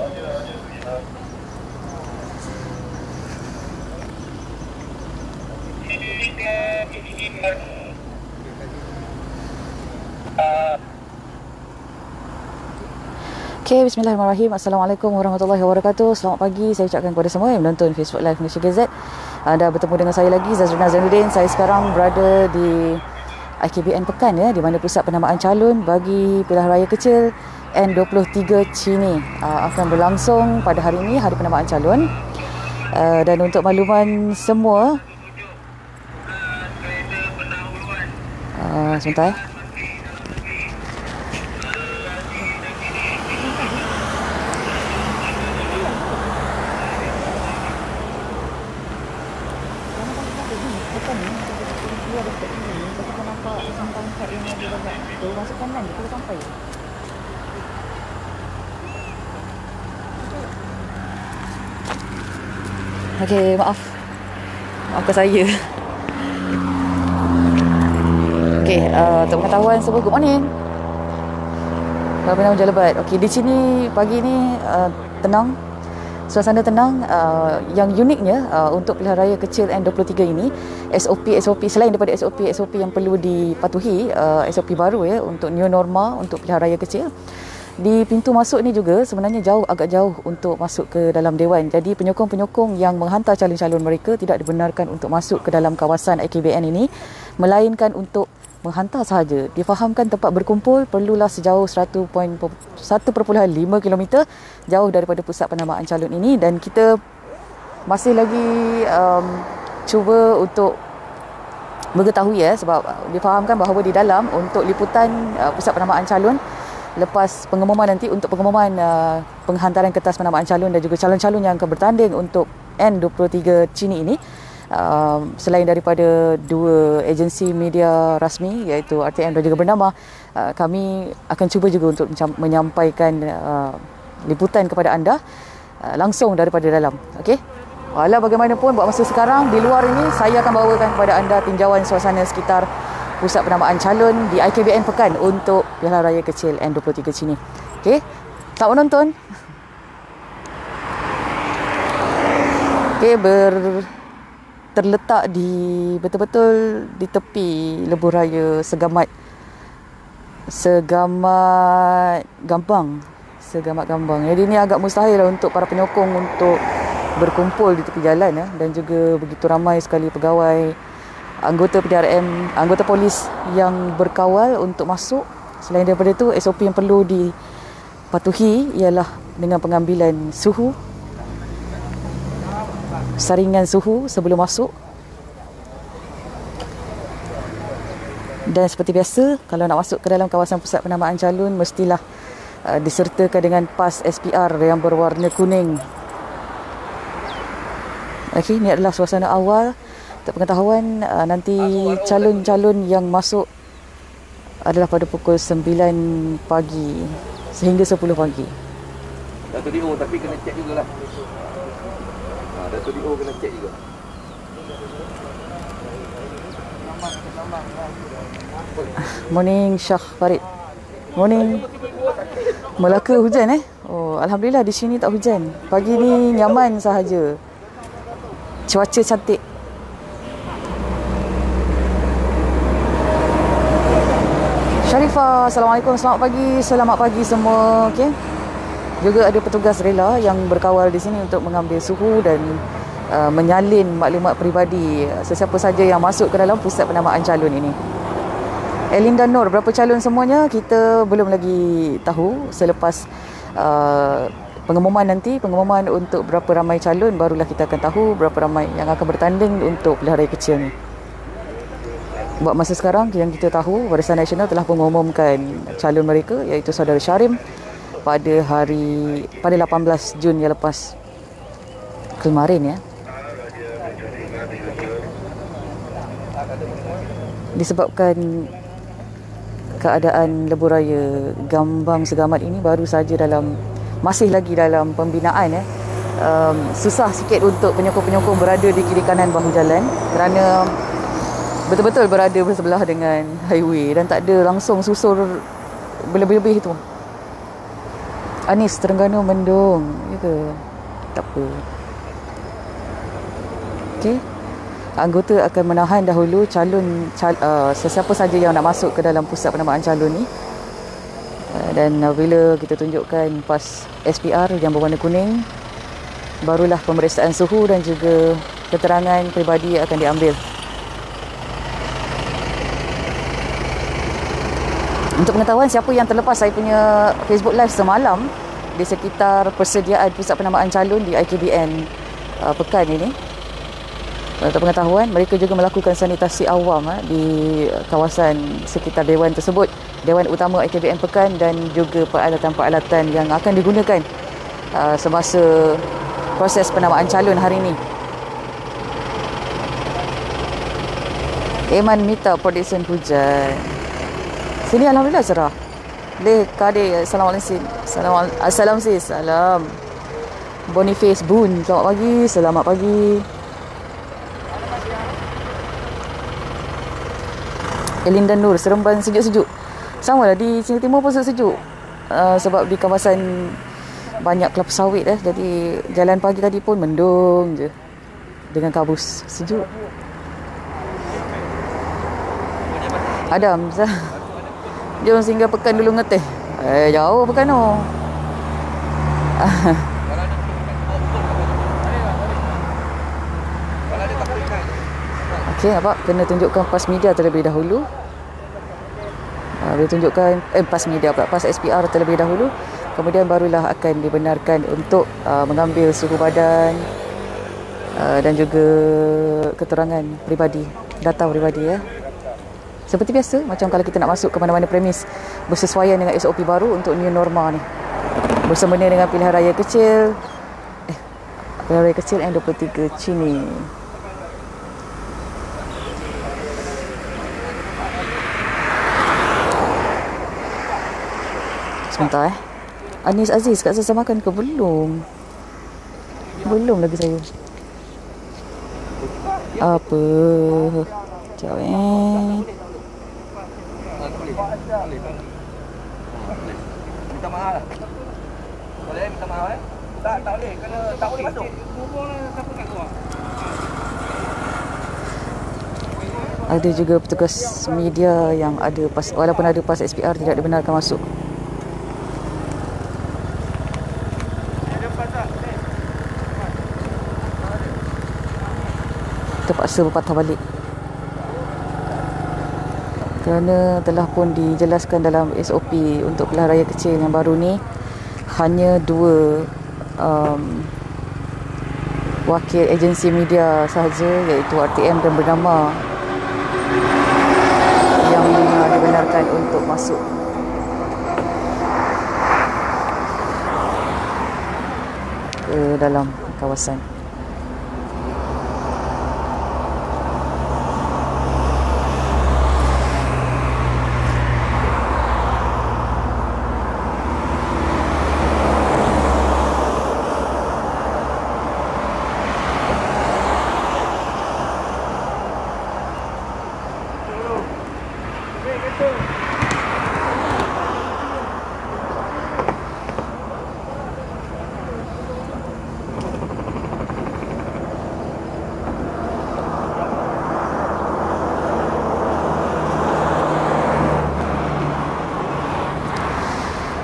Okay, bismillahirrahmanirrahim. Assalamualaikum warahmatullahi wabarakatuh. Selamat pagi, saya ucapkan kepada semua yang menonton Facebook Live Malaysia GZ. Anda bertemu dengan saya lagi, Zazrina Zainuddin. Saya sekarang berada di IKBN Pekan, ya, di mana pusat penamaan calon bagi pilihan raya kecil N23 Cini akan berlangsung pada hari ini, hari penamaan calon. Dan untuk makluman semua, sebentar. Okey, maafkan saya. Okey, untuk pengetahuan semua, good morning. Bagaimana hujan lebat? Okey, di sini pagi ni tenang. Suasana tenang. Yang uniknya untuk pilihan raya kecil N23 ini, SOP selain daripada SOP yang perlu dipatuhi, SOP baru, ya, untuk new norma untuk pilihan raya kecil. Di pintu masuk ni juga sebenarnya agak jauh untuk masuk ke dalam dewan. Jadi penyokong-penyokong yang menghantar calon-calon mereka tidak dibenarkan untuk masuk ke dalam kawasan IKBN ini, melainkan untuk menghantar sahaja. Difahamkan tempat berkumpul perlulah sejauh 1.5 km jauh daripada pusat penamaan calon ini, dan kita masih lagi cuba untuk mengetahui, ya, sebab difahamkan bahawa di dalam untuk liputan pusat penamaan calon lepas pengumuman nanti, untuk pengumuman penghantaran kertas penamaan calon dan juga calon-calon yang akan bertanding untuk N23 Cini ini, selain daripada dua agensi media rasmi iaitu RTM dan juga Bernama, kami akan cuba juga untuk menyampaikan liputan kepada anda langsung daripada dalam. Okey, walau bagaimanapun, buat masa sekarang di luar ini saya akan bawakan kepada anda tinjauan suasana sekitar pusat penamaan calon di IKBN Pekan untuk pilihan raya kecil N23 Cini. Okey, selamat menonton. Okey, terletak betul-betul di tepi lebuh raya Segamat Gambang. Jadi ini agak mustahil untuk para penyokong untuk berkumpul di tepi jalan, ya, dan juga begitu ramai sekali pegawai, anggota PDRM, anggota polis yang berkawal untuk masuk. Selain daripada itu, SOP yang perlu dipatuhi ialah dengan pengambilan suhu, saringan suhu sebelum masuk. Dan seperti biasa, kalau nak masuk ke dalam kawasan pusat penamaan calon, mestilah disertakan dengan pas SPR yang berwarna kuning. Okey, ini adalah suasana awal. Untuk pengetahuan, nanti calon-calon yang masuk adalah pada pukul 9 pagi sehingga 10 pagi. Dato' DO tapi kena cek jugalah. Dato' DO kena cek juga. Morning Syah Farid. Morning. Melaka hujan, Oh, alhamdulillah di sini tak hujan. Pagi ni nyaman sahaja. Cuaca cantik. Sharifah, Assalamualaikum, selamat pagi semua. Okey. Juga ada petugas rela yang berkawal di sini untuk mengambil suhu dan menyalin maklumat peribadi sesiapa saja yang masuk ke dalam pusat penamaan calon ini. Elinda Nur, berapa calon semuanya kita belum lagi tahu. Selepas pengumuman untuk berapa ramai calon, barulah kita akan tahu berapa ramai yang akan bertanding untuk pilihan raya kecil ni. Buat masa sekarang yang kita tahu, Barisan Nasional telah mengumumkan calon mereka iaitu Saudara Syarim pada 18 Jun yang lepas kemarin, ya. Disebabkan keadaan lebuh raya Gambang Segamat ini baru saja masih lagi dalam pembinaan, ya. Susah sikit untuk penyokong-penyokong berada di kiri kanan bahu jalan kerana betul-betul berada bersebelah dengan highway dan tak ada langsung susur berlebih-lebih itu. Anis Terengganu mendung. Ya ke? Tak apa. Okey. Anggota akan menahan dahulu sesiapa saja yang nak masuk ke dalam pusat penamaan calon ni. Dan bila kita tunjukkan pas SPR yang berwarna kuning, barulah pemeriksaan suhu dan juga keterangan peribadi akan diambil. Untuk pengetahuan siapa yang terlepas saya punya Facebook Live semalam di sekitar persediaan pusat penamaan calon di IKBN pekan ini, untuk pengetahuan, mereka juga melakukan sanitasi awam di kawasan sekitar Dewan tersebut, Dewan Utama IKBN Pekan, dan juga peralatan-peralatan yang akan digunakan semasa proses penamaan calon hari ini. Eman Mita prediction hujan. Sini alhamdulillah cerah. Leh Kade, assalamualaikum. Assalam sis. Salam. Boniface Bun, selamat pagi. Selamat pagi. Elinda Nur, Seremban sejuk-sejuk. Sama lah, di Sini Timur pun sejuk. Sebab di kawasan banyak kelapa sawit jadi jalan pagi tadi pun mendung je dengan kabus. Sejuk. Adam, jom singgah Pekan dulu ngeteh. Jauh Pekan tu. Okey, nampak kena tunjukkan pas media terlebih dahulu. Dia tunjukkan pas media pula, pas SPR terlebih dahulu, kemudian barulah akan dibenarkan untuk mengambil suhu badan dan juga keterangan peribadi, data peribadi ya. Seperti biasa, macam kalau kita nak masuk ke mana-mana premis, bersesuaian dengan SOP baru untuk new norma ni. Bersempena dengan pilihan raya kecil M23 Cini. Sebentar Anis Aziz kat saya makan ke belum? Belum lagi saya. Apa? Sekejap Minta mahal lah. Boleh minta mahal Tak boleh, kena tak boleh masuk. Siapa kat luar? Ada juga petugas media yang ada walaupun ada pas SPR tidak dibenarkan masuk. Terpaksa berpatah balik kerana telah pun dijelaskan dalam SOP untuk pilihan raya kecil yang baru ni, hanya 2 wakil agensi media sahaja, iaitu RTM dan Bernama, yang dibenarkan untuk masuk. Ke dalam kawasan.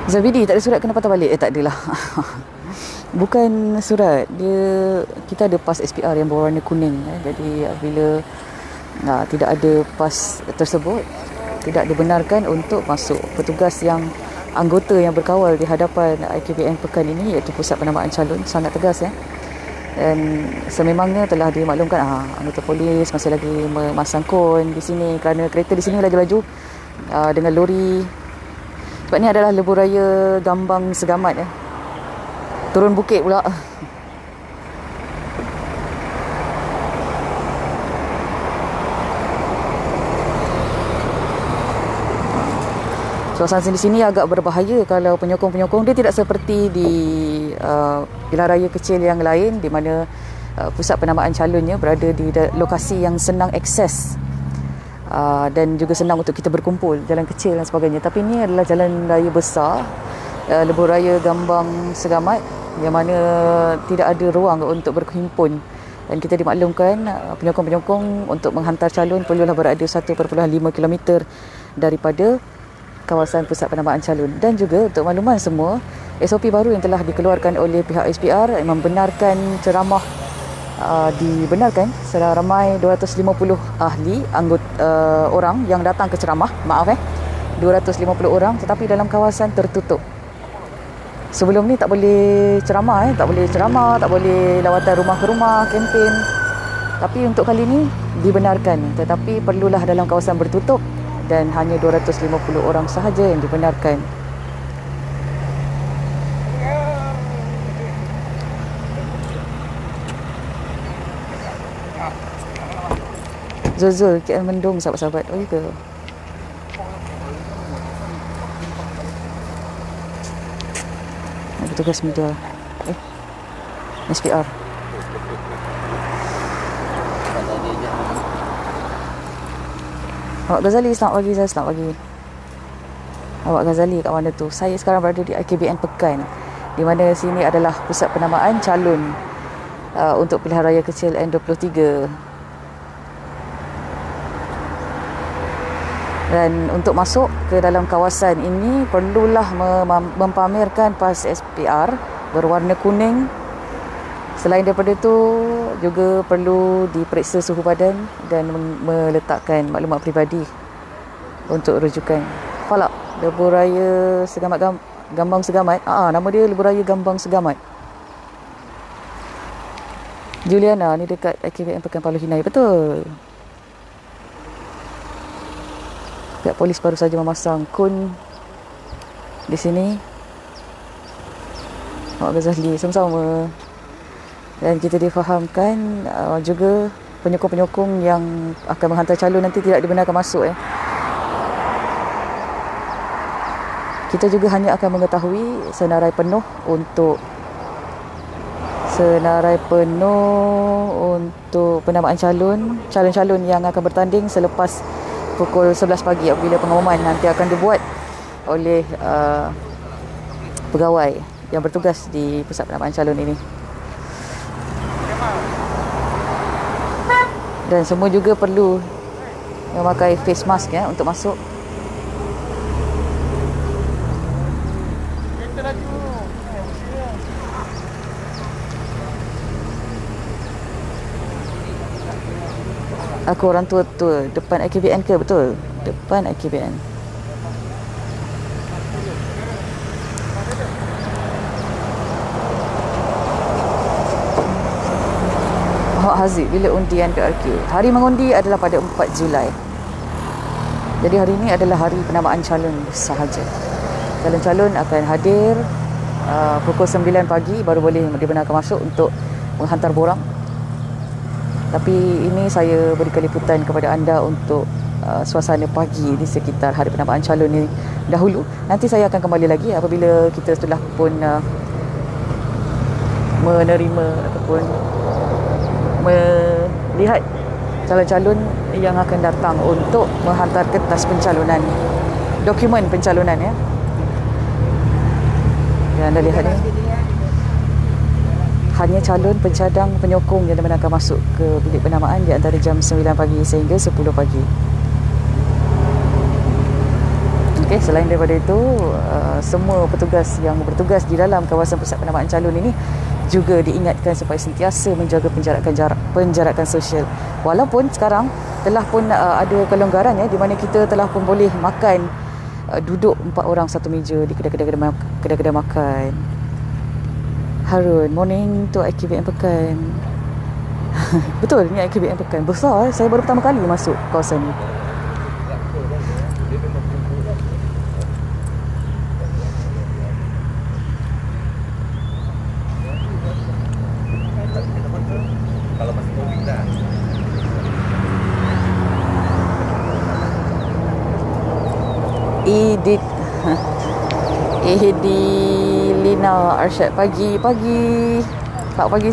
Zabidi, tak ada surat kena patah balik? Tak adalah. Bukan surat. Kita ada pas SPR yang berwarna kuning. Jadi bila tidak ada pas tersebut, tidak dibenarkan untuk masuk. Petugas yang anggota yang berkawal di hadapan IKBN Pekan ini, iaitu Pusat Penamaan Calon, sangat tegas dan sememangnya telah dimaklumkan anggota polis masih lagi memasang kon di sini kerana kereta di sini laju-laju dengan lori. Sebab ni adalah lebuh raya Gambang Segamat turun bukit pula. Suasana di sini agak berbahaya kalau penyokong-penyokong dia tidak seperti di pilihan raya kecil yang lain, di mana pusat penamaan calonnya berada di lokasi yang senang akses dan juga senang untuk kita berkumpul, jalan kecil dan sebagainya. Tapi ini adalah jalan raya besar Lebuh Raya Gambang Segamat, yang mana tidak ada ruang untuk berhimpun, dan kita dimaklumkan penyokong-penyokong untuk menghantar calon perlulah berada 1.5 km daripada kawasan pusat penambaan calon. Dan juga untuk makluman semua, SOP baru yang telah dikeluarkan oleh pihak SPR membenarkan ceramah dibenarkan seramai 250 ahli orang yang datang ke ceramah, 250 orang, tetapi dalam kawasan tertutup. Sebelum ni tak boleh ceramah, tak boleh lawatan rumah ke rumah, kempen. Tapi untuk kali ni dibenarkan, tetapi perlulah dalam kawasan bertutup dan hanya 250 orang sahaja yang dibenarkan. Zul, KL mendung sahabat-sahabat. Oh, ya ke? Petugas media. SPR. Awak Ghazali, selamat pagi. Selamat pagi. Awak Ghazali kat mana tu? Saya sekarang berada di IKBN Pekan, di mana sini adalah pusat penamaan calon untuk pilihan raya kecil N23. Dan untuk masuk ke dalam kawasan ini perlulah mempamerkan pas SPR berwarna kuning. Selain daripada itu juga perlu diperiksa suhu badan dan meletakkan maklumat peribadi untuk rujukan. Falak, Lebuh Raya Gambang Segamat. Nama dia Lebuh Raya Gambang Segamat. Juliana ni dekat IKBN Pekan Palu Hinai. Betul. Pihak polis baru saja memasang kun di sini. Awak Ghazali, sama-sama. Dan kita difahamkan juga penyokong-penyokong yang akan menghantar calon nanti tidak dibenarkan masuk. Kita juga hanya akan mengetahui senarai penuh untuk penamaan calon-calon yang akan bertanding selepas pukul 11 pagi apabila pengumuman nanti akan dibuat oleh pegawai yang bertugas di pusat penamaan calon ini. Dan semua juga perlu memakai face mask untuk masuk. Aku orang tua depan IKBN ke? Betul, depan IKBN. Muhammad Haziq, bila undian PRQ? Hari mengundi adalah pada 4 Julai. Jadi hari ini adalah hari penamaan calon sahaja. Calon-calon akan hadir pukul 9 pagi baru boleh dibenarkan masuk untuk menghantar borang. Tapi ini saya berikan liputan kepada anda untuk suasana pagi di sekitar hari penamaan calon ini dahulu. Nanti saya akan kembali lagi apabila kita telah pun menerima ataupun melihat calon-calon yang akan datang untuk menghantar kertas pencalonan, dokumen pencalonan ya. Yang anda lihat ni hanya calon pencadang penyokong yang dibenarkan masuk ke bilik penamaan di antara jam 9 pagi sehingga 10 pagi. Okey, selain daripada itu, semua petugas yang bertugas di dalam kawasan pusat penamaan calon ini juga diingatkan supaya sentiasa menjaga penjarakan sosial. Walaupun sekarang telah pun ada kelonggaran di mana kita telah pun boleh makan duduk 4 orang satu meja di kedai-kedai makan. Harun, morning to IKBN Pekan. Betul, ni IKBN Pekan. Besar, saya baru pertama kali masuk kawasan ni. Kalau masih COVID dah. Lina Arsyad, pagi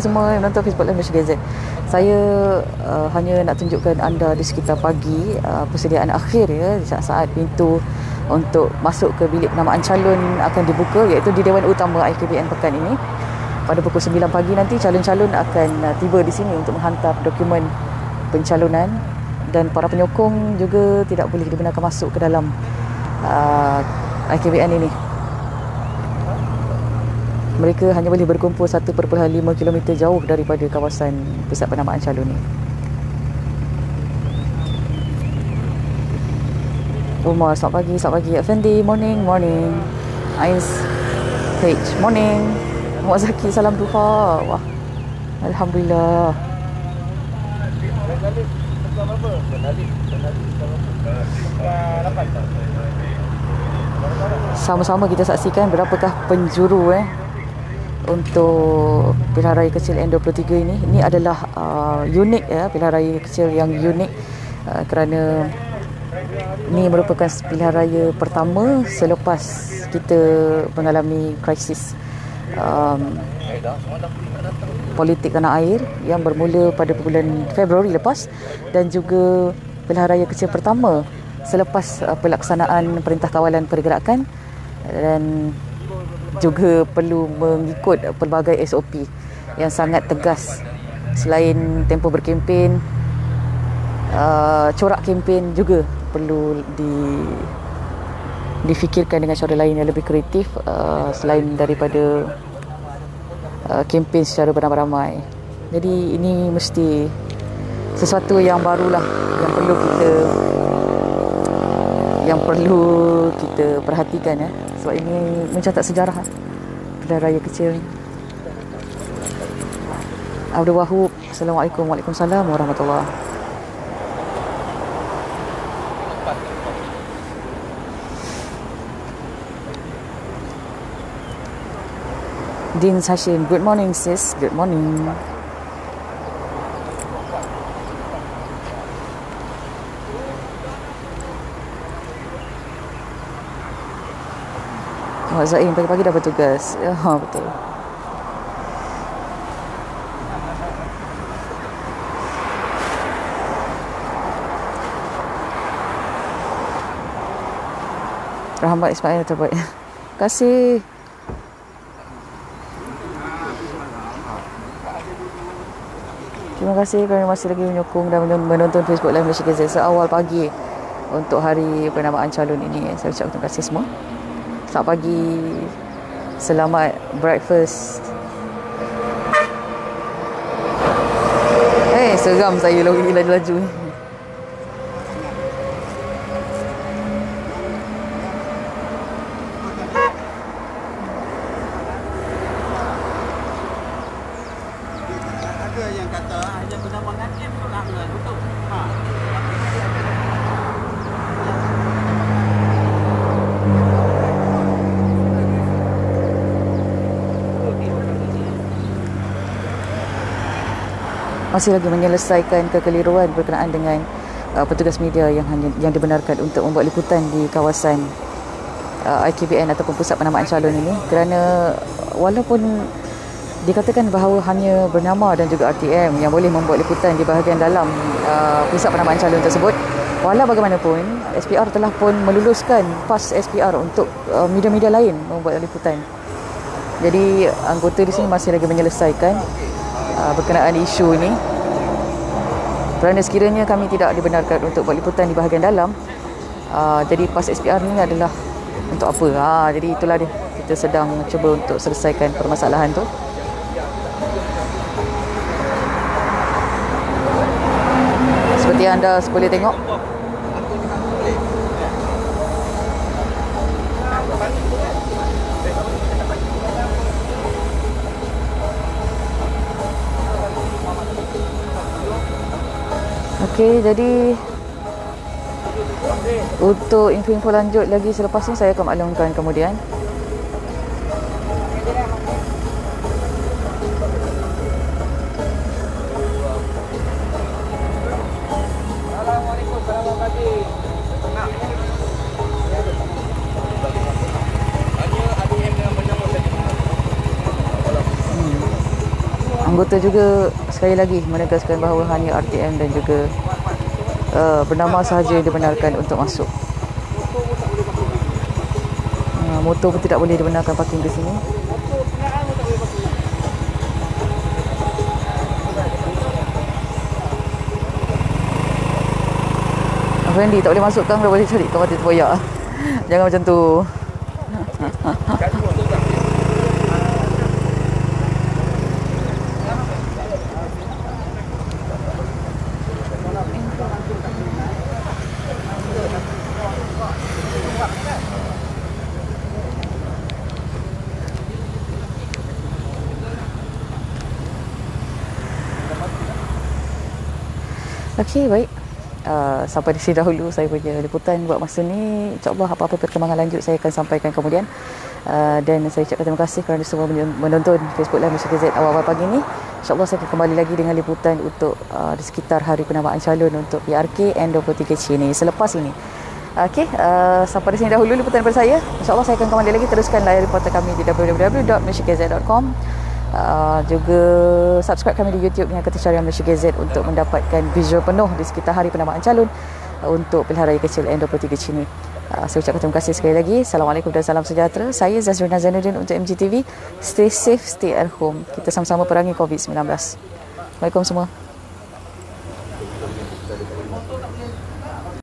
semua menonton Facebook Live Malaysia Gazette. Saya hanya nak tunjukkan anda di sekitar pagi persediaan akhir ya, saat pintu untuk masuk ke bilik penamaan calon akan dibuka, iaitu di Dewan Utama IKBN pekan ini. Pada pukul 9 pagi nanti calon-calon akan tiba di sini untuk menghantar dokumen pencalonan, dan para penyokong juga tidak boleh dibenarkan masuk ke dalam IKBN ini. Mereka hanya boleh berkumpul 1.5 km jauh daripada kawasan pusat penamaan calon ini. Umar, selamat pagi. Effendi, morning. Ais, H, morning. Muhammad Zaki, salam duha. Wah, Alhamdulillah. Sama-sama kita saksikan berapakah penjuru untuk pilihan raya kecil N23 ini. Ini adalah unik pilihan raya kecil yang unik kerana ini merupakan pilihan raya pertama selepas kita mengalami krisis politik tanah air yang bermula pada bulan Februari lepas, dan juga pilihan raya kecil pertama selepas pelaksanaan Perintah Kawalan Pergerakan, dan juga perlu mengikut pelbagai SOP yang sangat tegas. Selain tempoh berkempen, corak kempen juga perlu difikirkan dengan cara lain yang lebih kreatif, selain daripada kempen secara beramai-ramai. Jadi ini mesti sesuatu yang barulah yang perlu kita perhatikan sebab ini mencatat sejarah pilihan raya kecil. Abdul Wahub, Assalamualaikum. Waalaikumsalam warahmatullahi. Din Hashim, good morning sis, good morning. Muhammad Zain, pagi-pagi dah bertugas. Ya, betul. Rahmat Ismail terbaik. Terima kasih. Terima kasih kerana masih lagi menyokong dan menonton Facebook Live Malaysia Gazette seawal pagi untuk hari penamaan calon ini. Saya ucapkan terima kasih semua. Selamat pagi. Selamat breakfast. Seram saya laju-laju. Masih lagi menyelesaikan kekeliruan berkenaan dengan petugas media yang dibenarkan untuk membuat liputan di kawasan IKBN ataupun pusat penamaan calon ini, kerana walaupun dikatakan bahawa hanya bernama dan juga RTM yang boleh membuat liputan di bahagian dalam pusat penamaan calon tersebut, walau bagaimanapun SPR telah pun meluluskan PAS SPR untuk media-media lain membuat liputan. Jadi anggota di sini masih lagi menyelesaikan berkenaan isu ini, kerana sekiranya kami tidak dibenarkan untuk buat liputan di bahagian dalam, jadi PAS SPR ni adalah untuk apa? Jadi itulah dia, kita sedang cuba untuk selesaikan permasalahan tu. Seperti anda boleh tengok, okey, jadi untuk info-info lanjut lagi selepas ni saya akan maklumkan kemudian. Assalamualaikum, selamat pagi. Anggota juga sekali lagi menegaskan bahawa hanya RTM dan juga bernama sahaja dibenarkan untuk masuk. motor pun tidak boleh dibenarkan parking di sini. Fendi tak boleh masuk kang, dah boleh cari kau mati terboyak. Jangan macam tu. Okey, baik. Sampai di sini dahulu saya punya liputan buat masa ni. InsyaAllah apa-apa perkembangan lanjut saya akan sampaikan kemudian. Dan saya ucapkan terima kasih kerana semua menonton Facebook Live Malaysia KZ awal-awal pagi ni. InsyaAllah saya akan kembali lagi dengan liputan untuk di sekitar hari penambaan calon untuk PRK N23 Cini selepas ini. Okey, sampai di sini dahulu liputan daripada saya. InsyaAllah saya akan kembali lagi, teruskan layar reporter kami di www.malaysiakz.com. Juga subscribe kami di YouTube dengan kata Syariah Malaysia KZ untuk mendapatkan visual penuh di sekitar hari penambaan calon untuk pilihan raya kecil N23 Cini. Saya ucapkan terima kasih sekali lagi. Assalamualaikum dan salam sejahtera. Saya Zazrina Zainuddin untuk MGTV. Stay safe, stay at home. Kita sama-sama perangi COVID-19. Assalamualaikum semua.